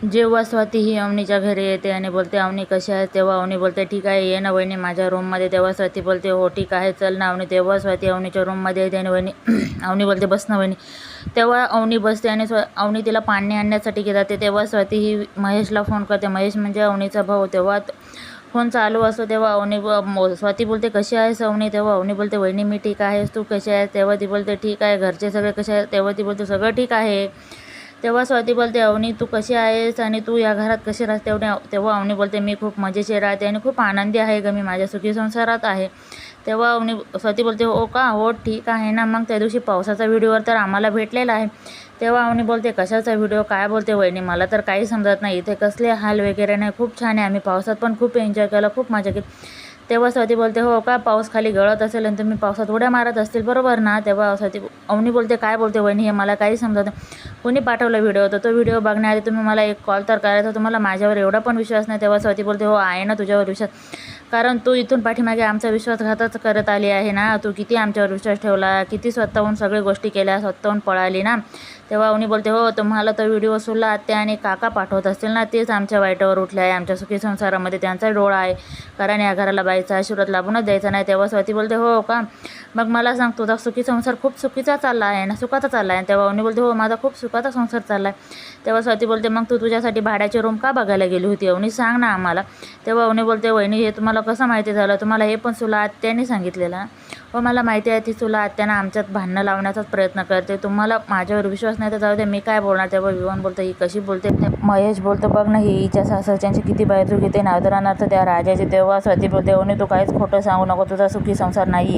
जेव्हा स्वाती ही अवनीच्या घरी येते आणि बोलते अवनी कशी आहे, तेव्हा अवनी बोलते ठीक आहे, ये ना वहिनी माझ्या रूममध्ये. तेव्हा स्वाती बोलते हो ठीक आहे चल ना अवनी. तेव्हा स्वाती अवनीच्या रूममध्ये येते आणि वहिनी अवनी बोलते बस ना वहिनी. तेव्हा अवनी बसते आणि अवनी तिला पाणी आणण्यासाठी जाते. तेव्हा स्वाती ही महेशला फोन करते. महेश म्हणजे अवनीचा भाऊ. तेव्हा फोन चालू असतो. तेव्हा स्वाती बोलते कशी आहेस अवनी. तेव्हा अवनी बोलते वहिनी मी ठीक आहेस, तू कशी आहेस. तेव्हा ती बोलते ठीक आहे, घरचे सगळे कसे आहेत. तेव्हा ती बोलते सगळं ठीक आहे. तेव्हा स्वाती बोलते अवनी तू कशी आहेस आणि तू या घरात कशी राहते. तेव्हा अवनी बोलते मी खूप मजेशीर राहते आणि खूप आनंदी आहे ग, मी माझ्या सुखी संसारात आहे. तेव्हा स्वाती बोलते हो का, हो ठीक आहे ना. मग त्या दिवशी पावसाचा व्हिडिओवर तर आम्हाला भेटलेला आहे. तेव्हा अवनी बोलते कशाचा व्हिडिओ, काय बोलते वहिनी, मला तर काही समजत नाही. इथे कसले हाल वगैरे नाही, खूप छान आहे. आम्ही पावसात पण खूप एन्जॉय केलं, खूप मजा केली. तेव्हा स्वाती बोलते हो का, पाऊस खाली गळत असेल आणि तुम्ही पावसात उड्या मारत असतील बरोबर ना. तेव्हा अवनी बोलते काय बोलते वहिनी, हे मला काही समजत नाही. कोणी पाठवला व्हिडिओ, तो व्हिडिओ बघण्याआधी तुम्ही मला एक कॉल तर करायचा, तुम्हाला माझ्यावर एवढा पण विश्वास नाही. तेव्हा स्वाती बोलते हो आहे ना तुझ्यावर विश्वास, कारण तू इथून पाठीमागे आमचा विश्वासघातच करत आली आहे ना. तू किती आमच्यावर विश्वास ठेवला, किती स्वतःहून सगळ्या गोष्टी केल्या, स्वतःहून पळाली ना. तेव्हा अवनी बोलते हो तुम्हाला तो व्हिडिओ सुला आत्या आणि काका पाठवत असतील ना, तेच आमच्या वाईटावर उठले आहे. आमच्या सुखी संसारामध्ये त्यांचा डोळा आहे, कारण या घराला बाईचा आशीर्वाद लाभूनच द्यायचा नाही. तेव्हा स्वाती बोलते हो का, मग मला सांग तुझा सुखी संसार खूप सुखीचा चालला आहे ना, सुखाचा चालला आहे. तेव्हा अवनी बोलते हो माझा खूप सुखाचा संसार चालला आहे. तेव्हा स्वाती बोलते मग तू तुझ्यासाठी भाड्याची रूम का बघायला गेली होती अवनी, सांग ना आम्हाला. तेव्हा अवनी बोलते वहिनी हे तुम्हाला कसं माहिती झालं, तुम्हाला हे पण सुला आत्याने सांगितलेलं. हो मला माहिती आहे, ती सुला आत्यानं आमच्यात भांडणं लावण्याचाच प्रयत्न करते. तुम्हाला माझ्यावर विश्वास नाही तर जाऊ दे, मी काय बोलणार. तेव्हा विवान बोलतं ही कशी बोलते. महेश बोलतो बघ ना ही हिच्या सासरच्यांची किती बाजू घेते, नादरानर्थ त्या राजाची. तेव्हा स्वाती बोलते अवनी तू काहीच खोटं सांगू नको, तुझा सुखी संसार नाही.